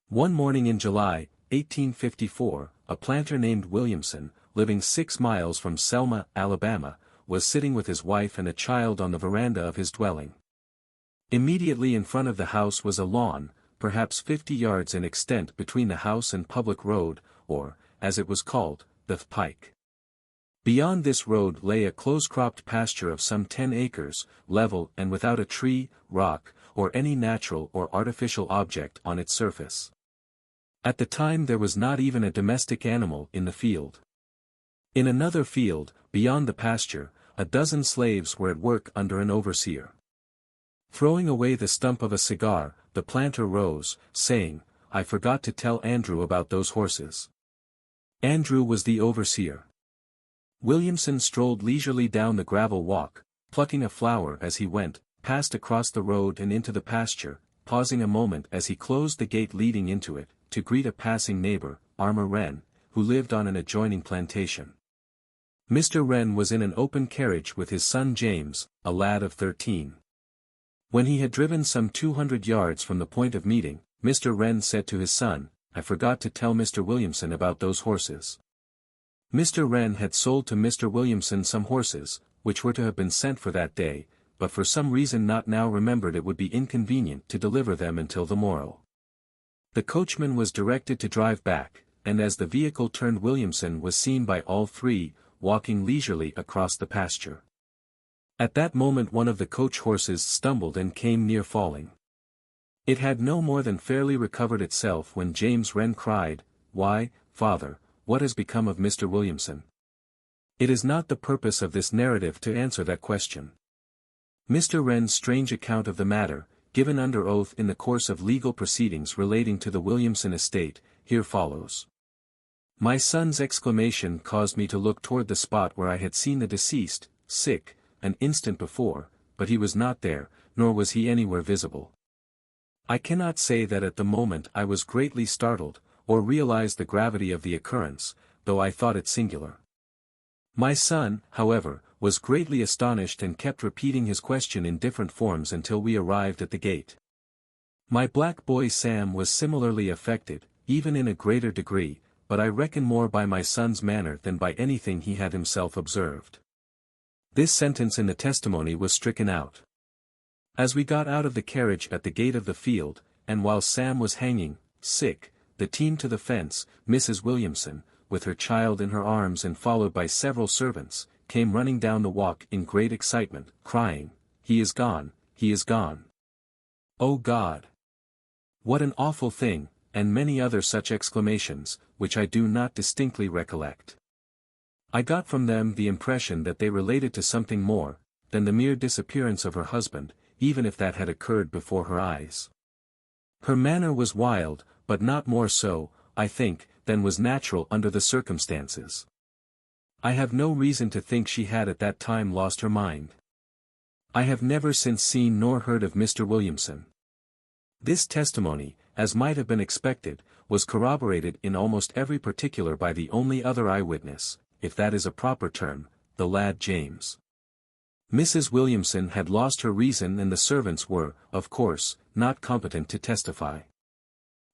One morning in July, 1854, a planter named Williamson, living 6 miles from Selma, Alabama, was sitting with his wife and a child on the veranda of his dwelling. Immediately in front of the house was a lawn, perhaps 50 yards in extent between the house and public road, or, as it was called, the pike. Beyond this road lay a close-cropped pasture of some 10 acres, level and without a tree, rock, or any natural or artificial object on its surface. At the time there was not even a domestic animal in the field. In another field, beyond the pasture, a dozen slaves were at work under an overseer. Throwing away the stump of a cigar, the planter rose, saying, "I forgot to tell Andrew about those horses." Andrew was the overseer. Williamson strolled leisurely down the gravel walk, plucking a flower as he went, passed across the road and into the pasture, pausing a moment as he closed the gate leading into it, to greet a passing neighbor, Armour Wren, who lived on an adjoining plantation. Mr. Wren was in an open carriage with his son James, a lad of 13. When he had driven some 200 yards from the point of meeting, Mr. Wren said to his son, "I forgot to tell Mr. Williamson about those horses." Mr. Wren had sold to Mr. Williamson some horses, which were to have been sent for that day, but for some reason not now remembered it would be inconvenient to deliver them until the morrow. The coachman was directed to drive back, and as the vehicle turned Williamson was seen by all three, walking leisurely across the pasture. At that moment one of the coach horses stumbled and came near falling. It had no more than fairly recovered itself when James Wren cried, "Why, father, what has become of Mr. Williamson?" It is not the purpose of this narrative to answer that question. Mr. Wren's strange account of the matter, given under oath in the course of legal proceedings relating to the Williamson estate, here follows. "My son's exclamation caused me to look toward the spot where I had seen the deceased, sick, an instant before, but he was not there, nor was he anywhere visible. I cannot say that at the moment I was greatly startled, or realized the gravity of the occurrence, though I thought it singular. My son, however, was greatly astonished and kept repeating his question in different forms until we arrived at the gate. My black boy Sam was similarly affected, even in a greater degree, but I reckon more by my son's manner than by anything he had himself observed." This sentence in the testimony was stricken out. As we got out of the carriage at the gate of the field, and while Sam was hanging, sick, the team to the fence, Mrs. Williamson, with her child in her arms and followed by several servants, came running down the walk in great excitement, crying, "He is gone, he is gone! Oh God! What an awful thing!" and many other such exclamations, which I do not distinctly recollect. I got from them the impression that they related to something more, than the mere disappearance of her husband, even if that had occurred before her eyes. Her manner was wild, but not more so, I think, than was natural under the circumstances. I have no reason to think she had at that time lost her mind. I have never since seen nor heard of Mr. Williamson. This testimony, as might have been expected, was corroborated in almost every particular by the only other eyewitness, if that is a proper term, the lad James. Mrs. Williamson had lost her reason and the servants were, of course, not competent to testify.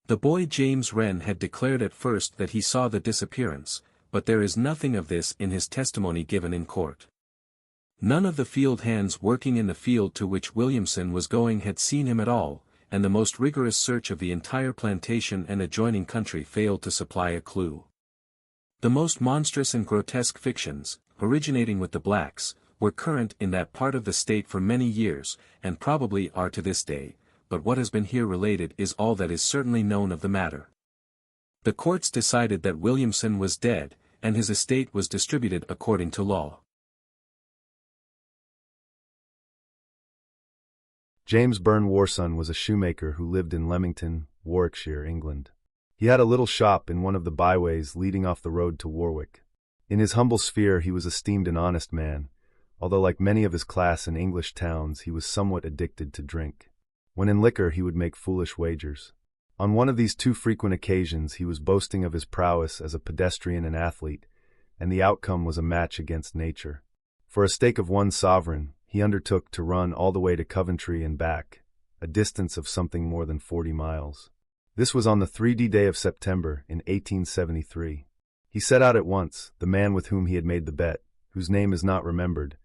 The boy James Wren had declared at first that he saw the disappearance, but there is nothing of this in his testimony given in court. None of the field hands working in the field to which Williamson was going had seen him at all, and the most rigorous search of the entire plantation and adjoining country failed to supply a clue. The most monstrous and grotesque fictions, originating with the blacks, were current in that part of the state for many years, and probably are to this day, but what has been here related is all that is certainly known of the matter. The courts decided that Williamson was dead, and his estate was distributed according to law. James Burne Worson was a shoemaker who lived in Leamington, Warwickshire, England. He had a little shop in one of the byways leading off the road to Warwick. In his humble sphere he was esteemed an honest man, although like many of his class in English towns he was somewhat addicted to drink. When in liquor he would make foolish wagers. On one of these too frequent occasions he was boasting of his prowess as a pedestrian and athlete, and the outcome was a match against nature. For a stake of 1 sovereign, he undertook to run all the way to Coventry and back, a distance of something more than 40 miles. This was on the 3D day of September in 1873. He set out at once, the man with whom he had made the bet, whose name is not remembered,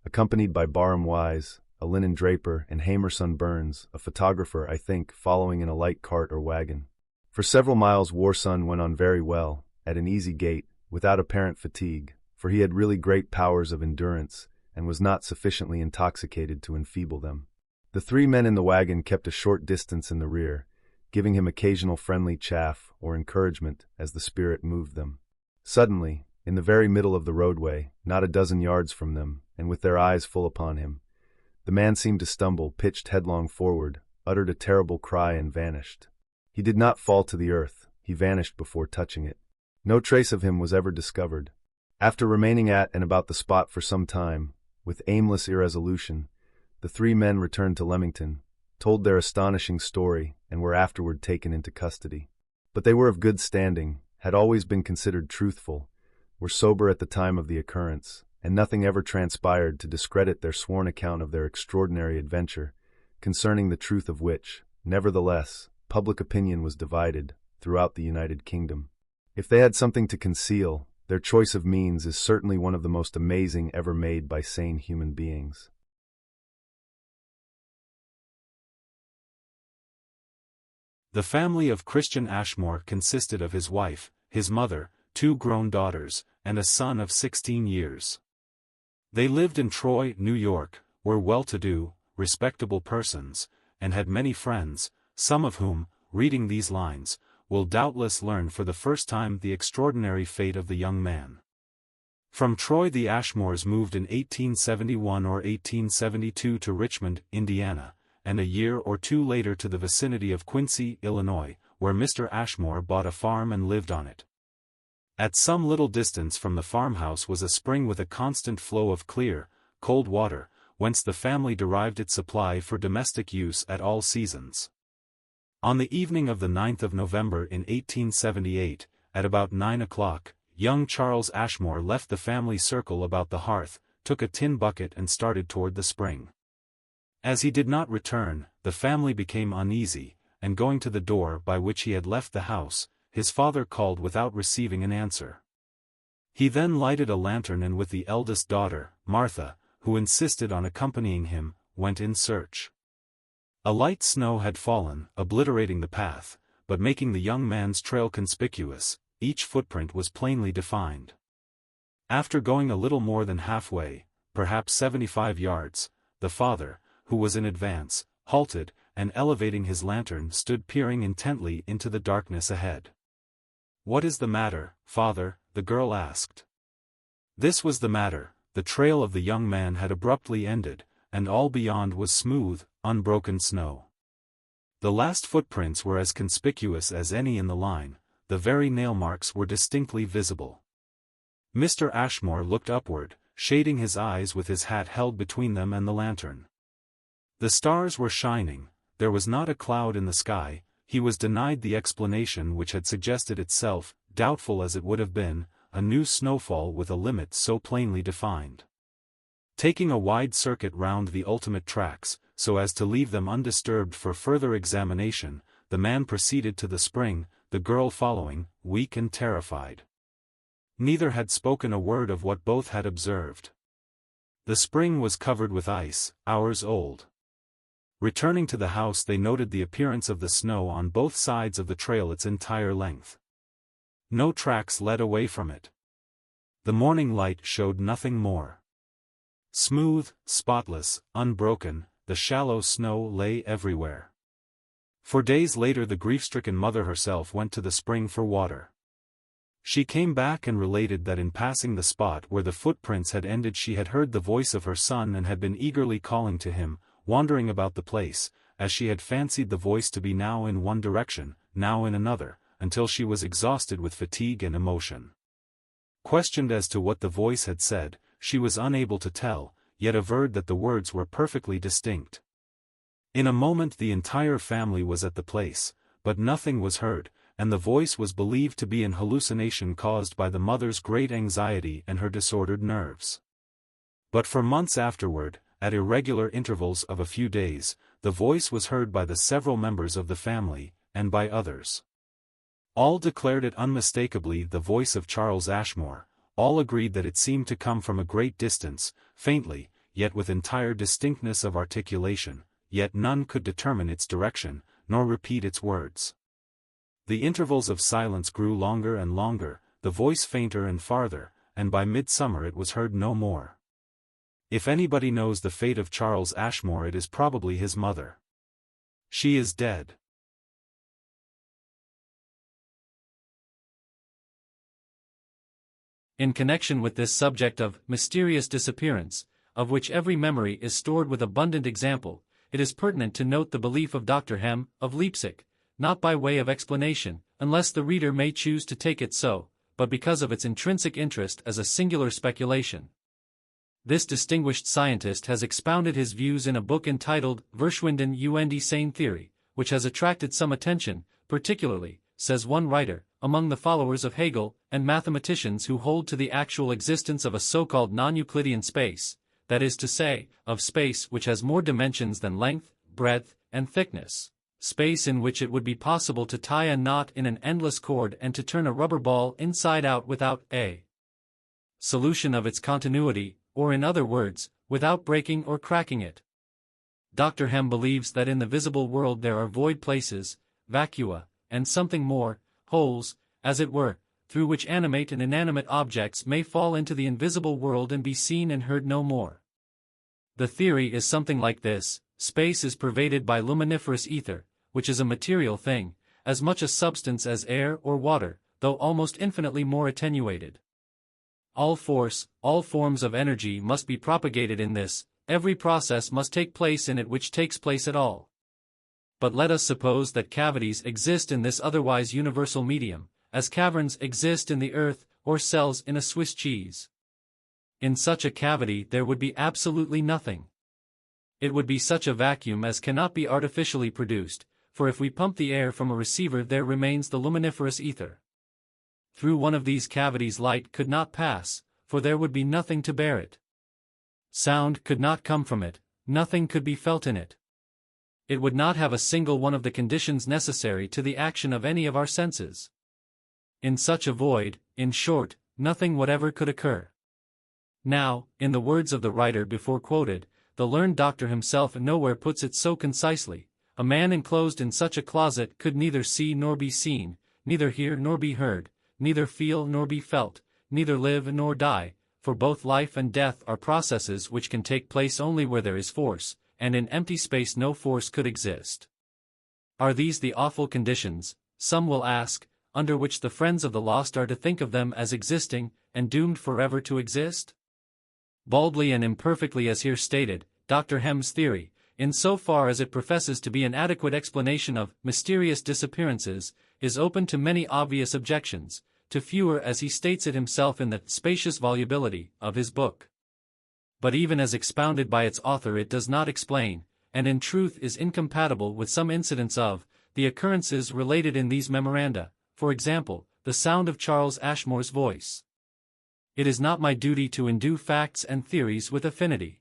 accompanied by Barham Wise, a linen draper, and Hamerson Burns, a photographer, I think, following in a light cart or wagon. For several miles Worson went on very well, at an easy gait, without apparent fatigue, for he had really great powers of endurance, and was not sufficiently intoxicated to enfeeble them. The three men in the wagon kept a short distance in the rear, giving him occasional friendly chaff or encouragement as the spirit moved them. Suddenly, in the very middle of the roadway, not a dozen yards from them, and with their eyes full upon him, the man seemed to stumble, pitched headlong forward, uttered a terrible cry and vanished. He did not fall to the earth, he vanished before touching it. No trace of him was ever discovered. After remaining at and about the spot for some time, with aimless irresolution, the three men returned to Leamington, told their astonishing story, and were afterward taken into custody. But they were of good standing, had always been considered truthful, were sober at the time of the occurrence, and nothing ever transpired to discredit their sworn account of their extraordinary adventure, concerning the truth of which, nevertheless, public opinion was divided throughout the United Kingdom. If they had something to conceal, their choice of means is certainly one of the most amazing ever made by sane human beings. The family of Christian Ashmore consisted of his wife, his mother, two grown daughters, and a son of 16 years. They lived in Troy, New York, were well-to-do, respectable persons, and had many friends, some of whom, reading these lines, will doubtless learn for the first time the extraordinary fate of the young man. From Troy the Ashmores moved in 1871 or 1872 to Richmond, Indiana, and a year or two later to the vicinity of Quincy, Illinois, where Mr. Ashmore bought a farm and lived on it. At some little distance from the farmhouse was a spring with a constant flow of clear, cold water, whence the family derived its supply for domestic use at all seasons. On the evening of the 9th of November in 1878, at about 9 o'clock, young Charles Ashmore left the family circle about the hearth, took a tin bucket and started toward the spring. As he did not return, the family became uneasy, and going to the door by which he had left the house, his father called without receiving an answer. He then lighted a lantern and with the eldest daughter, Martha, who insisted on accompanying him, went in search. A light snow had fallen, obliterating the path, but making the young man's trail conspicuous. Each footprint was plainly defined. After going a little more than halfway, perhaps 75 yards, the father, who was in advance, halted, and elevating his lantern stood peering intently into the darkness ahead. "What is the matter, father?" the girl asked. This was the matter: the trail of the young man had abruptly ended, and all beyond was smooth, unbroken snow. The last footprints were as conspicuous as any in the line, the very nail marks were distinctly visible. Mr. Ashmore looked upward, shading his eyes with his hat held between them and the lantern. The stars were shining, there was not a cloud in the sky. He was denied the explanation which had suggested itself, doubtful as it would have been, a new snowfall with a limit so plainly defined. Taking a wide circuit round the ultimate tracks, so as to leave them undisturbed for further examination, the man proceeded to the spring, the girl following, weak and terrified. Neither had spoken a word of what both had observed. The spring was covered with ice, hours old. Returning to the house they noted the appearance of the snow on both sides of the trail its entire length. No tracks led away from it. The morning light showed nothing more. Smooth, spotless, unbroken, the shallow snow lay everywhere. For days later the grief-stricken mother herself went to the spring for water. She came back and related that in passing the spot where the footprints had ended she had heard the voice of her son and had been eagerly calling to him, wandering about the place, as she had fancied the voice to be now in one direction, now in another, until she was exhausted with fatigue and emotion. Questioned as to what the voice had said, she was unable to tell, yet averred that the words were perfectly distinct. In a moment the entire family was at the place, but nothing was heard, and the voice was believed to be an hallucination caused by the mother's great anxiety and her disordered nerves. But for months afterward, at irregular intervals of a few days, the voice was heard by the several members of the family, and by others. All declared it unmistakably the voice of Charles Ashmore, all agreed that it seemed to come from a great distance, faintly, yet with entire distinctness of articulation, yet none could determine its direction, nor repeat its words. The intervals of silence grew longer and longer, the voice fainter and farther, and by midsummer it was heard no more. If anybody knows the fate of Charles Ashmore, it is probably his mother. She is dead. In connection with this subject of mysterious disappearance, of which every memory is stored with abundant example, it is pertinent to note the belief of Dr. Hem, of Leipzig, not by way of explanation, unless the reader may choose to take it so, but because of its intrinsic interest as a singular speculation. This distinguished scientist has expounded his views in a book entitled Verschwinden und Sein Theory, which has attracted some attention, particularly, says one writer, among the followers of Hegel and mathematicians who hold to the actual existence of a so-called non-Euclidean space, that is to say, of space which has more dimensions than length, breadth, and thickness, space in which it would be possible to tie a knot in an endless cord and to turn a rubber ball inside out without a solution of its continuity, or in other words, without breaking or cracking it. Dr. Hem believes that in the visible world there are void places, vacua, and something more, holes, as it were, through which animate and inanimate objects may fall into the invisible world and be seen and heard no more. The theory is something like this: space is pervaded by luminiferous ether, which is a material thing, as much a substance as air or water, though almost infinitely more attenuated. All force, all forms of energy must be propagated in this, every process must take place in it which takes place at all. But let us suppose that cavities exist in this otherwise universal medium, as caverns exist in the earth, or cells in a Swiss cheese. In such a cavity there would be absolutely nothing. It would be such a vacuum as cannot be artificially produced, for if we pump the air from a receiver there remains the luminiferous ether. Through one of these cavities light could not pass, for there would be nothing to bear it. Sound could not come from it, nothing could be felt in it. It would not have a single one of the conditions necessary to the action of any of our senses. In such a void, in short, nothing whatever could occur. Now, in the words of the writer before quoted, the learned doctor himself nowhere puts it so concisely: a man enclosed in such a closet could neither see nor be seen, neither hear nor be heard, neither feel nor be felt, neither live nor die, for both life and death are processes which can take place only where there is force, and in empty space no force could exist. Are these the awful conditions, some will ask, under which the friends of the lost are to think of them as existing, and doomed forever to exist? Baldly and imperfectly as here stated, Dr. Hem's theory, in so far as it professes to be an adequate explanation of mysterious disappearances, is open to many obvious objections, to fewer as he states it himself in the spacious volubility of his book. But even as expounded by its author it does not explain, and in truth is incompatible with some incidents of the occurrences related in these memoranda, for example, the sound of Charles Ashmore's voice. It is not my duty to endue facts and theories with affinity.